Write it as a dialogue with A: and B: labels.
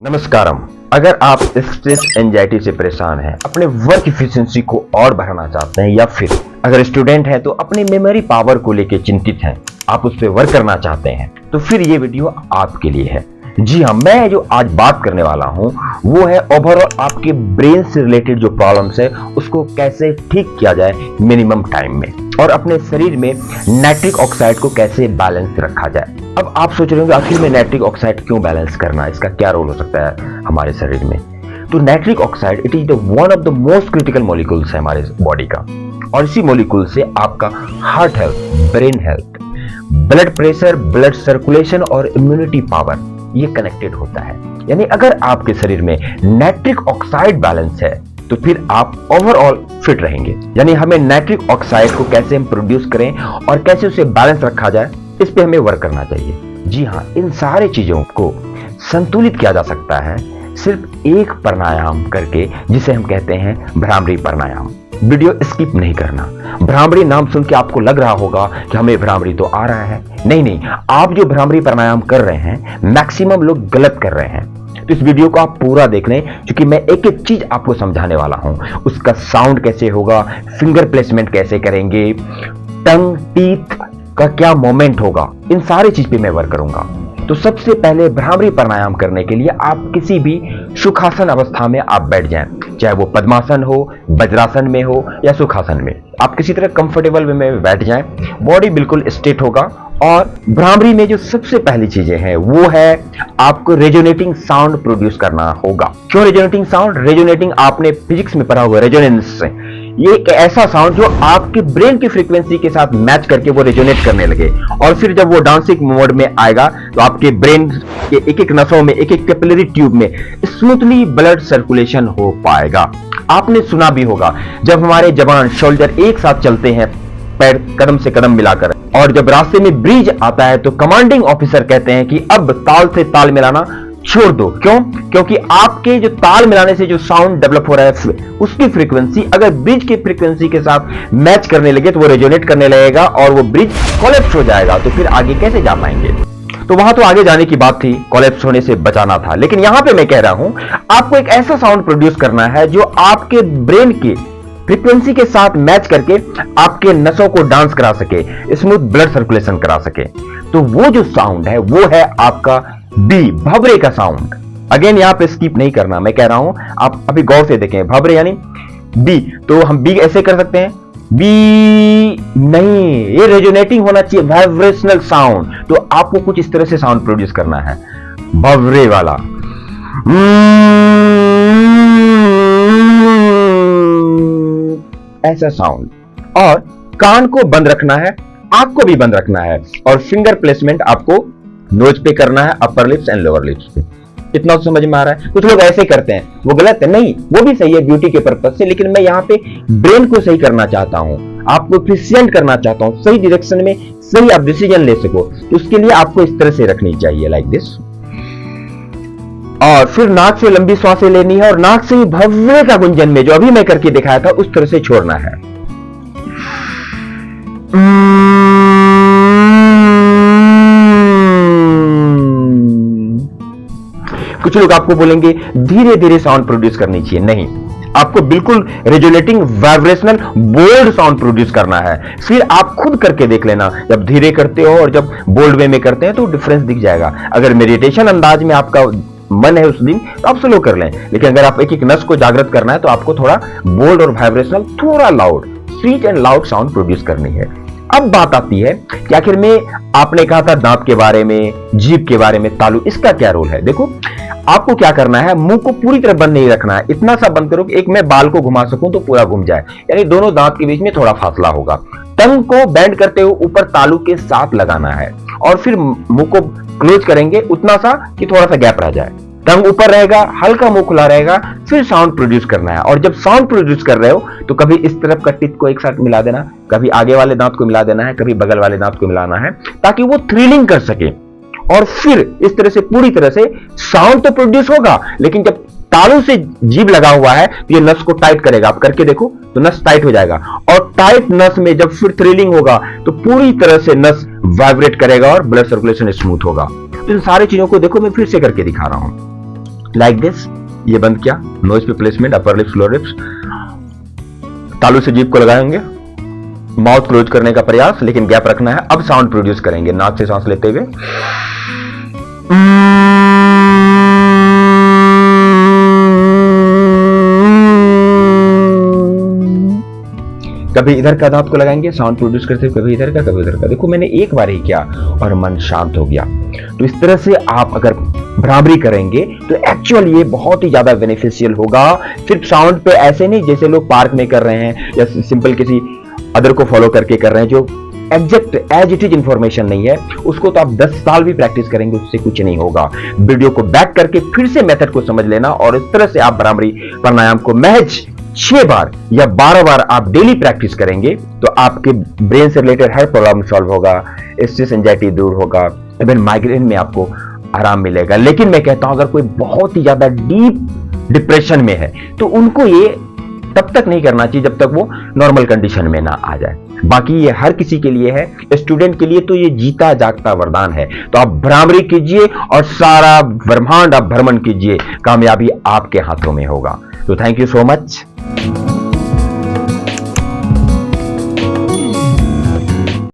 A: नमस्कारम। अगर आप stress anxiety से परेशान हैं, अपने वर्क इफिशिएंसी को और बढ़ाना चाहते हैं, या फिर अगर स्टूडेंट हैं तो अपनी मेमोरी पावर को लेकर चिंतित हैं, आप उस पर वर्क करना चाहते हैं, तो फिर ये वीडियो आपके लिए है। जी हाँ, मैं जो आज बात करने वाला हूँ वो है ओवरऑल आपके ब्रेन से रिलेटेड जो प्रॉब्लम्स है उसको कैसे ठीक किया जाए मिनिमम टाइम में, और अपने शरीर में नाइट्रिक ऑक्साइड को कैसे बैलेंस रखा जाए। अब आप सोच रहे होंगे आखिर में नाइट्रिक ऑक्साइड क्यों बैलेंस करना है, इसका क्या रोल हो सकता है हमारे शरीर में। तो nitric oxide it is the one of the most critical molecules है हमारे बॉडी का, और इसी मॉलिक्यूल से आपका heart health, brain health, blood pressure, blood circulation और इम्यूनिटी पावर ये कनेक्टेड होता है। यानी अगर आपके शरीर में नाइट्रिक ऑक्साइड बैलेंस है तो फिर आप ओवरऑल फिट रहेंगे। यानी हमें नाइट्रिक ऑक्साइड को कैसे हम प्रोड्यूस करें और कैसे उसे बैलेंस रखा जाए, इस पे हमें वर्क करना चाहिए। जी हाँ, इन सारे चीजों को संतुलित किया जा सकता है सिर्फ एक प्राणायाम करके, जिसे हम कहते हैं भ्रामरी प्राणायाम। वीडियो स्किप नहीं करना। भ्रामरी नाम सुन के आपको लग रहा होगा कि हमें भ्रामरी तो आ रहा है। नहीं, आप जो भ्रामरी प्राणायाम कर रहे हैं मैक्सिमम लोग गलत कर रहे हैं। तो इस वीडियो को आप पूरा देख लें, क्योंकि मैं एक एक चीज आपको समझाने वाला हूं। उसका साउंड कैसे होगा, फिंगर प्लेसमेंट कैसे करेंगे, टंग टीथ का क्या मोमेंट होगा, इन सारी चीज पे मैं वर्क करूंगा। तो सबसे पहले भ्रामरी प्राणायाम करने के लिए आप किसी भी सुखासन अवस्था में आप बैठ जाएं, चाहे वो पद्मासन हो, वज्रासन में हो या सुखासन में। आप किसी तरह कंफर्टेबल वे में बैठ जाएं, बॉडी बिल्कुल स्ट्रेट होगा। और भ्रामरी में जो सबसे पहली चीजें हैं वो है आपको रेजोनेटिंग साउंड प्रोड्यूस करना होगा। क्यों रेजोनेटिंग साउंड? रेजोनेटिंग आपने फिजिक्स में पढ़ा हुआ, रेजोनेंस। ये एक ऐसा साउंड जो आपके ब्रेन की फ्रीक्वेंसी के साथ मैच करके वो रेजोनेट करने लगे, और फिर जब वो डांसिंग मोड में आएगा तो आपके ब्रेन के एक एक नसों में, एक एक कैपिलरी ट्यूब में स्मूथली ब्लड सर्कुलेशन हो पाएगा। आपने सुना भी होगा जब हमारे जवान सोल्जर एक साथ चलते हैं पैर कदम से कदम मिलाकर, और जब रास्ते में ब्रिज आता है तो कमांडिंग ऑफिसर कहते हैं कि अब ताल से ताल मिलाना छोड़ दो। क्यों? क्योंकि आपके जो ताल मिलाने से जो साउंड डेवलप हो रहा है उसकी फ्रीक्वेंसी अगर ब्रिज की फ्रीक्वेंसी के साथ मैच करने लगे तो वो रेजोनेट करने लगेगा और वो ब्रिज कोलैप्स हो जाएगा। तो फिर आगे कैसे जा पाएंगे? तो वहां तो आगे जाने की बात थी, कोलैप्स होने से बचाना था। लेकिन यहां पे मैं कह रहा हूं आपको एक ऐसा साउंड प्रोड्यूस करना है जो आपके ब्रेन के फ्रीक्वेंसी के साथ मैच करके आपके नसों को डांस करा सके, स्मूथ ब्लड सर्कुलेशन करा सके। तो वो जो साउंड है वो है आपका बी, भवरे का साउंड। अगेन यहां पे स्किप नहीं करना, मैं कह रहा हूं आप अभी गौर से देखें। भवरे यानी बी, तो हम बी ऐसे कर सकते हैं, बी नहीं, ये रेजोनेटिंग होना चाहिए, वाइब्रेशनल साउंड। तो आपको कुछ इस तरह से साउंड प्रोड्यूस करना है, भवरे वाला। ऐसा साउंड। और कान को बंद रखना है, आंख को भी बंद रखना है, और फिंगर प्लेसमेंट आपको नोज पे करना है, upper lips and lower lips पे। इतना तो समझ में आ रहा है? कुछ लोग ऐसे करते हैं, वो गलत है। नहीं, वो भी सही है ब्यूटी के पर्पज से, लेकिन मैं यहाँ पे ब्रेन को सही करना चाहता हूँ, आपको एफिशिएंट करना चाहता हूँ, सही डायरेक्शन में सही आप डिसीजन ले सको। तो उसके लिए आपको इस तरह से रखनी चाहिए, लाइक दिस। और फिर नाक से लंबी सांसें लेनी है, और नाक से ही भव्य का गुंजन में जो अभी मैं करके दिखाया था उस तरह से छोड़ना है। कुछ लोग आपको बोलेंगे धीरे धीरे साउंड प्रोड्यूस करनी चाहिए। नहीं, आपको बिल्कुल resonating vibrational bold sound produce करना है। फिर आप खुद करके देख लेना, जब धीरे करते हो और जब बोल्ड वे में करते हैं तो डिफरेंस दिख जाएगा। अगर मेडिटेशन अंदाज में आपका मन है उस दिन तो आप स्लो कर लें, लेकिन अगर आप एक एक नस को जागृत करना है तो आपको थोड़ा बोल्ड और वाइब्रेशनल, थोड़ा loud, sweet and loud sound produce करनी है। अब बात आती है कि आखिर में आपने कहा था दांत के बारे में, जीभ के बारे में, तालू, इसका क्या रोल है? देखो, आपको क्या करना है, मुंह को पूरी तरह बंद नहीं रखना है, इतना सा बंद करो कि एक मैं बाल को घुमा सकूं तो पूरा घूम जाए, यानी दोनों दांत के बीच में थोड़ा फासला होगा। टंग को बेंड करते हुए ऊपर तालू के साथ लगाना है, और फिर मुंह को क्लोज करेंगे उतना सा कि थोड़ा सा गैप रह जाए। टंग ऊपर रहेगा, हल्का मुंह खुला रहेगा, फिर साउंड प्रोड्यूस करना है। और जब साउंड प्रोड्यूस कर रहे हो तो कभी इस तरफ का टीथ को एक साथ मिला देना, कभी आगे वाले दांत को मिला देना है, कभी बगल वाले दांत को मिलाना है, ताकि वो थ्रिलिंग कर सके। और फिर इस तरह से पूरी तरह से साउंड तो प्रोड्यूस होगा, लेकिन जब तालू से जीभ लगा हुआ है तो ये नस को टाइट करेगा। आप करके देखो तो नस टाइट हो जाएगा, और टाइट नस में जब फिर थ्रिलिंग होगा तो पूरी तरह से नस वाइब्रेट करेगा और ब्लड सर्कुलेशन स्मूथ होगा। तो इन सारी चीजों को देखो, मैं फिर से करके दिखा रहा हूं। Like this. ये बंद किया, नोज पे placement, upper lips, lower lips, तालू से जीभ को लगाएंगे, माउथ क्लोज करने का प्रयास, लेकिन गैप रखना है। अब साउंड प्रोड्यूस करेंगे नाक से सांस लेते हुए। कभी इधर का दांत को लगाएंगे साउंड प्रोड्यूस करते हुए, कभी इधर का, कभी इधर का। देखो मैंने एक बार ही किया और मन शांत हो गया। तो इस तरह से आप अगर भ्रामरी करेंगे तो एक्चुअल ये बहुत ही ज्यादा बेनिफिशियल होगा। सिर्फ साउंड पे ऐसे नहीं जैसे लोग पार्क में कर रहे हैं या सिंपल किसी अदर को फॉलो करके कर रहे हैं, जो exact as it is information नहीं है, उसको तो आप 10 साल भी प्रैक्टिस करेंगे उससे कुछ नहीं होगा। वीडियो को बैक करके फिर से मेथड को समझ लेना और इस तरह से आप भ्रामरी प्राणायाम को महज 6 बार या 12 बार आप डेली प्रैक्टिस करेंगे तो आपके ब्रेन से रिलेटेड हर प्रॉब्लम सॉल्व होगा, स्ट्रेस एंजाइटी दूर होगा, इवन माइग्रेन में आपको आराम मिलेगा। लेकिन मैं कहता हूं अगर कोई बहुत ही ज्यादा डीप डिप्रेशन में है तो उनको ये तब तक नहीं करना चाहिए जब तक वो नॉर्मल कंडीशन में ना आ जाए। बाकी ये हर किसी के लिए है, स्टूडेंट के लिए तो ये जीता जागता वरदान है। तो आप भ्रामरी कीजिए और सारा ब्रह्मांड आप भ्रमण कीजिए, कामयाबी आपके हाथों में होगा। तो थैंक यू सो मच।